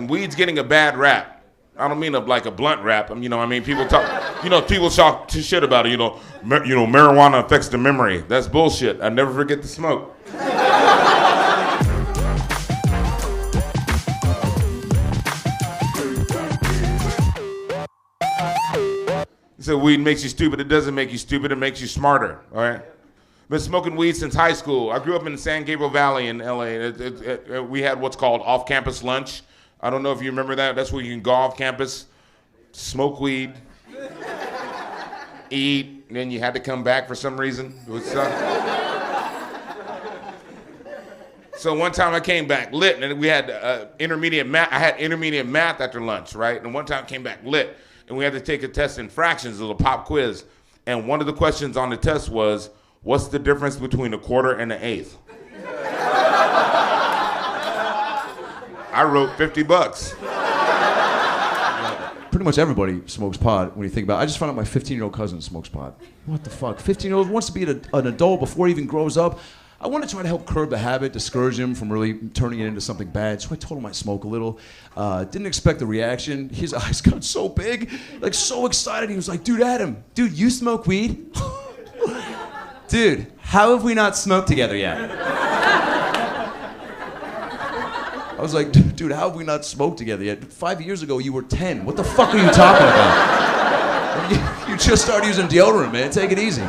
Weed's getting a bad rap. I don't mean like a blunt rap. You know, I mean, people talk. You know, people talk shit about it. You know, marijuana affects the memory. That's bullshit. I never forget to smoke. He said weed makes you stupid. It doesn't make you stupid. It makes you smarter. All right. Been smoking weed since high school. I grew up in the San Gabriel Valley in LA. We had what's called off-campus lunch. I don't know if you remember that. That's where you can go off campus, smoke weed, eat, and then you had to come back for some reason. So one time I came back lit, and we had intermediate math. I had intermediate math after lunch, right? And one time I came back lit, and we had to take a test in fractions, a little pop quiz. And one of the questions on the test was, what's the difference between a quarter and an eighth? I wrote $50. Pretty much everybody smokes pot when you think about it. I just found out my 15-year-old cousin smokes pot. What the fuck? 15-year-old wants to be an adult before he even grows up. I want to try to help curb the habit, discourage him from really turning it into something bad. So I told him I'd smoke a little. Didn't expect the reaction. His eyes got so big, like so excited. He was like, dude, Adam, dude, you smoke weed? Dude, how have we not smoked together yet? I was like, dude, how have we not smoked together yet? 5 years ago, you were 10. What the fuck are you talking about? You just started using deodorant, man. Take it easy.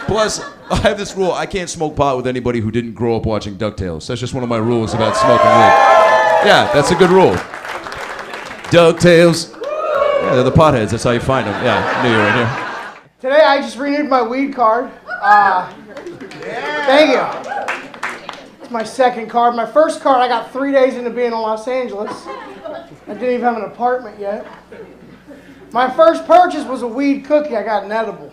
Plus, I have this rule. I can't smoke pot with anybody who didn't grow up watching DuckTales. That's just one of my rules about smoking weed. Yeah, that's a good rule. DuckTales. Yeah, they're the potheads. That's how you find them. Yeah, I knew you were right here. Today, I just renewed my weed card. Thank you. It's my second card. My first card, I got 3 days into being in Los Angeles. I didn't even have an apartment yet. My first purchase was a weed cookie. I got an edible.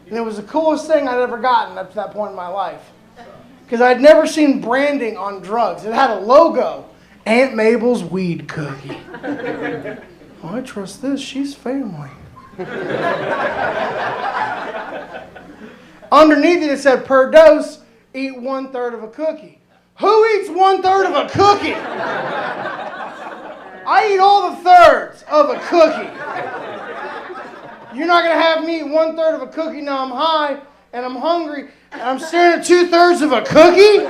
And it was the coolest thing I'd ever gotten up to that point in my life. Because I'd never seen branding on drugs. It had a logo. Aunt Mabel's weed cookie. Oh, I trust this. She's family. Underneath it said, per dose, eat 1/3 of a cookie. Who eats 1/3 of a cookie? I eat all the thirds of a cookie. You're not going to have me eat 1/3 of a cookie now I'm high and I'm hungry and I'm staring at 2/3 of a cookie?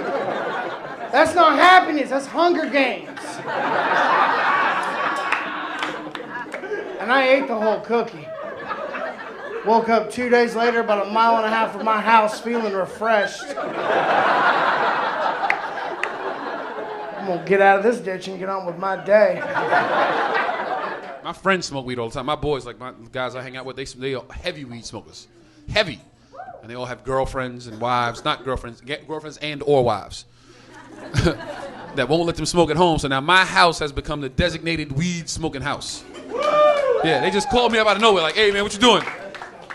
That's not happiness, that's Hunger Games. And I ate the whole cookie. Woke up 2 days later, about 1.5 miles from my house, feeling refreshed. I'm gonna get out of this ditch and get on with my day. My friends smoke weed all the time. My boys, like my guys I hang out with, they are heavy weed smokers. Heavy. And they all have girlfriends and wives, not girlfriends, girlfriends and or wives. That won't let them smoke at home. So now my house has become the designated weed smoking house. Yeah, they just called me up out of nowhere, like, hey man, what you doing?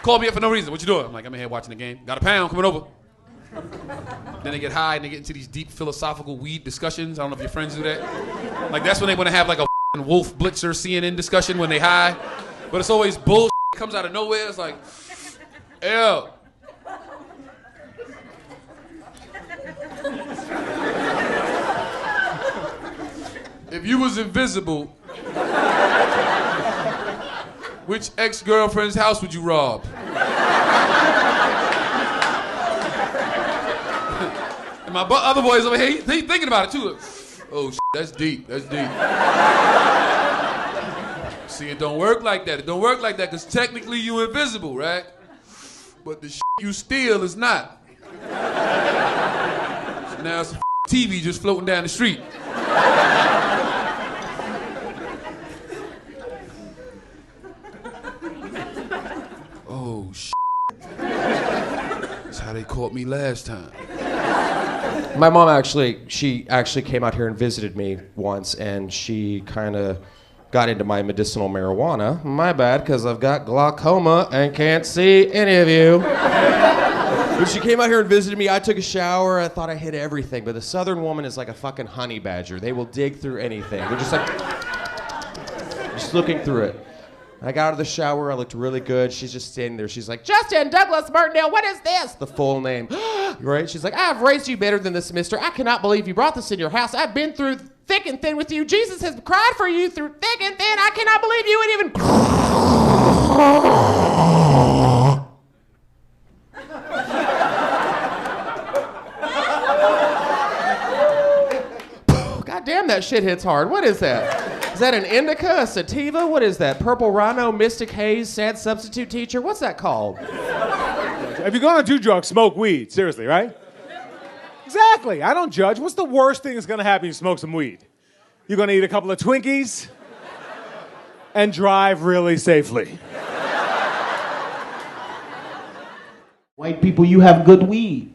Called me up for no reason. What you doing? I'm like, I'm in here watching the game. Got a pound coming over. Then they get high and they get into these deep philosophical weed discussions. I don't know if your friends do that. Like that's when they want to have like a Wolf Blitzer CNN discussion when they high. But it's always bullshit. It comes out of nowhere. It's like, ew. If you was invisible, which ex-girlfriend's house would you rob? And my other boys over here, he thinking about it too. Oh, that's deep, that's deep. See, it don't work like that. It don't work like that because technically you invisible, right? But the you steal is not. So now it's a TV just floating down the street. Oh, that's how they caught me last time. My mom she actually came out here and visited me once, and she kind of got into my medicinal marijuana. My bad, because I've got glaucoma and can't see any of you. When she came out here and visited me, I took a shower. I thought I hit everything, but the Southern woman is like a fucking honey badger. They will dig through anything. They're just like, just looking through it. I got out of the shower, I looked really good. She's just standing there. She's like, Justin Douglas Martindale, what is this? The full name. Right? She's like, I've raised you better than this, mister. I cannot believe you brought this in your house. I've been through thick and thin with you. Jesus has cried for you through thick and thin. I cannot believe you would even. God damn, that shit hits hard. What is that? Is that an indica, a sativa? What is that? Purple Rhino, Mystic Haze, Sad Substitute Teacher? What's that called? If you're gonna do drugs, smoke weed. Seriously, right? Exactly. I don't judge. What's the worst thing that's gonna happen if you smoke some weed? You're gonna eat a couple of Twinkies and drive really safely. White people, you have good weed.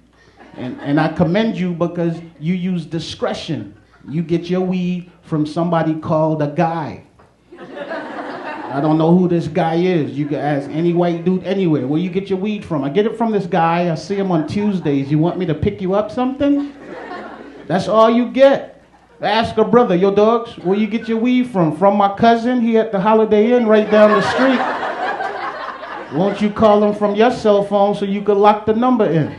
And I commend you because you use discretion. You get your weed from somebody called a guy. I don't know who this guy is. You can ask any white dude anywhere. Where you get your weed from? I get it from this guy. I see him on Tuesdays. You want me to pick you up something? That's all you get. Ask a brother, yo dogs, where you get your weed from? From my cousin. He at the Holiday Inn right down the street. Won't you call him from your cell phone so you could lock the number in?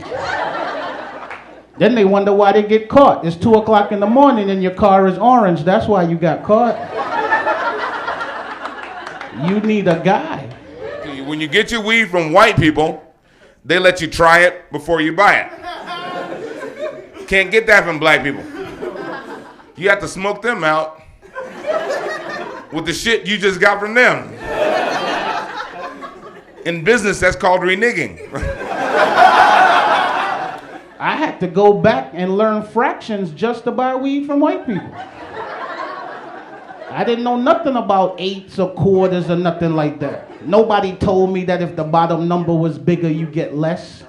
Then they wonder why they get caught. It's 2 o'clock in the morning and your car is orange. That's why you got caught. You need a guy. When you get your weed from white people, they let you try it before you buy it. Can't get that from black people. You have to smoke them out with the shit you just got from them. In business, that's called reneging. I had to go back and learn fractions just to buy weed from white people. I didn't know nothing about eighths or quarters or nothing like that. Nobody told me that if the bottom number was bigger, you get less.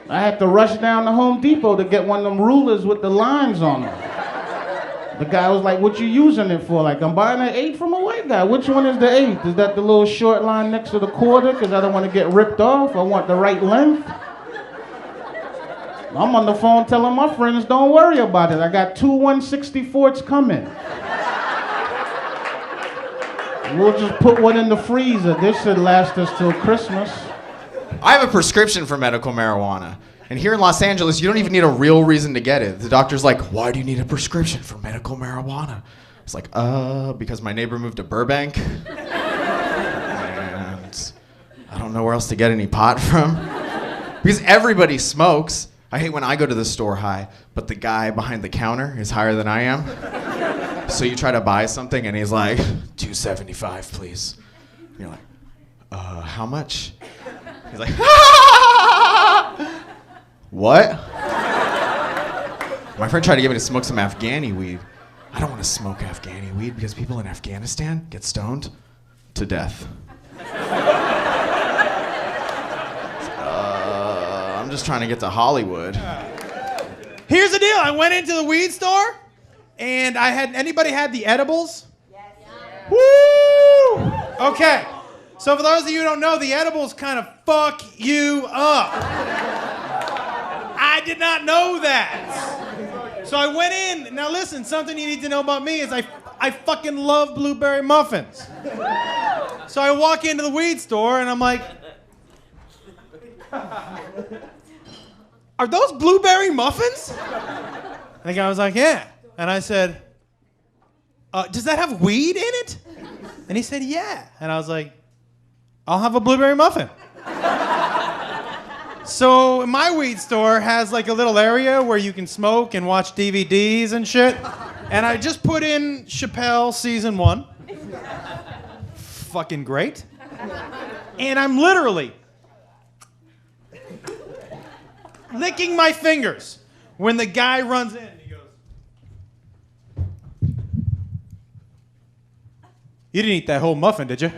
I had to rush down to Home Depot to get one of them rulers with the lines on them. The guy was like, what you using it for? Like, I'm buying an 8 from a white guy. Which one is the 8? Is that the little short line next to the quarter? Because I don't want to get ripped off. I want the right length. I'm on the phone telling my friends, don't worry about it. I got 2 1/64s coming. We'll just put one in the freezer. This should last us till Christmas. I have a prescription for medical marijuana. And here in Los Angeles, you don't even need a real reason to get it. The doctor's like, why do you need a prescription for medical marijuana? It's like, because my neighbor moved to Burbank. And I don't know where else to get any pot from. Because everybody smokes. I hate when I go to the store high, but the guy behind the counter is higher than I am. So you try to buy something and he's like, $2.75, please. And you're like, how much? He's like, what? My friend tried to get me to smoke some Afghani weed. I don't want to smoke Afghani weed because people in Afghanistan get stoned to death. I'm just trying to get to Hollywood. Here's the deal. I went into the weed store, and anybody had the edibles? Yes. Woo! Okay. So for those of you who don't know, the edibles kind of fuck you up. I did not know that. So I went in. Now listen, something you need to know about me is I fucking love blueberry muffins. So I walk into the weed store, and I'm like, are those blueberry muffins? And the guy was like, yeah. And I said, does that have weed in it? And he said, yeah. And I was like, I'll have a blueberry muffin. So my weed store has like a little area where you can smoke and watch DVDs and shit. And I just put in Chappelle season 1. Fucking great. And I'm literally licking my fingers when the guy runs in and he goes, you didn't eat that whole muffin, did you?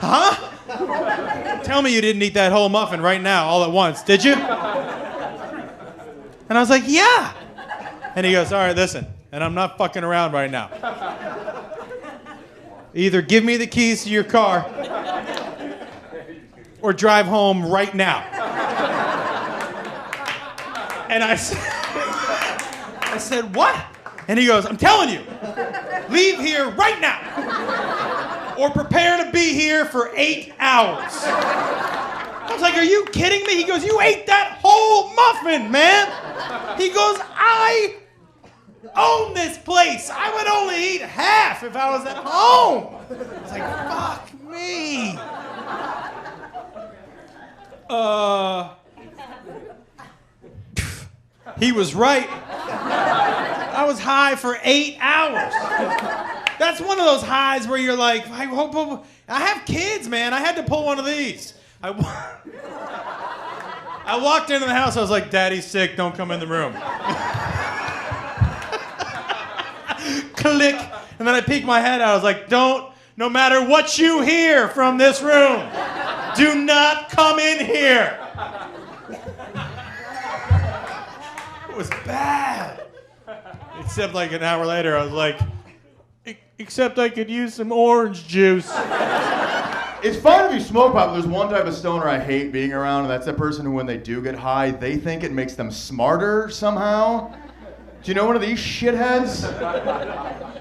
Huh? Tell me you didn't eat that whole muffin right now, all at once, did you? And I was like, yeah. And he goes, all right, listen, and I'm not fucking around right now. Either give me the keys to your car or drive home right now. And I said, what? And he goes, I'm telling you, leave here right now or prepare to be here for 8 hours. I was like, are you kidding me? He goes, you ate that whole muffin, man. He goes, I own this place. I would only eat half if I was at home. I was like, fuck me. He was right. I was high for 8 hours. That's one of those highs where you're like, I have kids, man. I had to pull one of these. I walked into the house. I was like, Daddy's sick. Don't come in the room. Click. And then I peeked my head out. I was like, no matter what you hear from this room, do not come in here. It was bad. Except like an hour later, I was like, except I could use some orange juice. It's fine if you smoke pot, but there's one type of stoner I hate being around, and that's that person who, when they do get high, they think it makes them smarter somehow. Do you know one of these shitheads?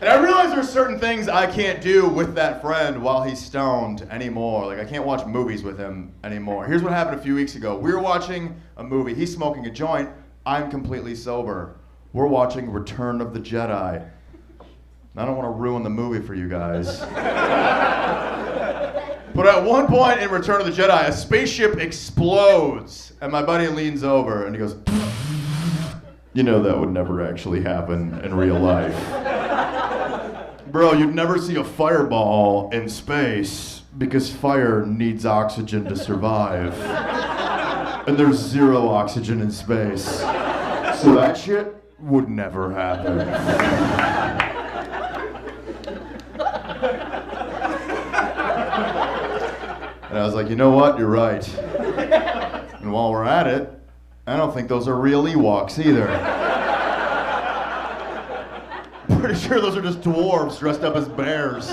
And I realize there's certain things I can't do with that friend while he's stoned anymore. Like, I can't watch movies with him anymore. Here's what happened a few weeks ago. We were watching a movie. He's smoking a joint. I'm completely sober. We're watching Return of the Jedi. I don't want to ruin the movie for you guys. But at one point in Return of the Jedi, a spaceship explodes, and my buddy leans over and he goes, you know that would never actually happen in real life. Bro, you'd never see a fireball in space because fire needs oxygen to survive. And there's zero oxygen in space. So that shit would never happen. And I was like, you know what? You're right. And while we're at it, I don't think those are real Ewoks either. Pretty sure those are just dwarves dressed up as bears.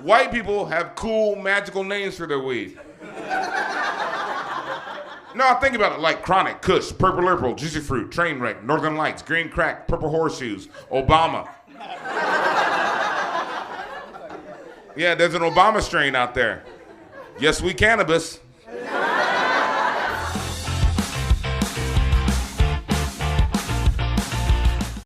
White people have cool, magical names for their weed. No, think about it, like Chronic, Kush, Purple Purple, Juicy Fruit, Trainwreck, Northern Lights, Green Crack, Purple Horseshoes, Obama. Yeah, there's an Obama strain out there. Yes, we cannabis.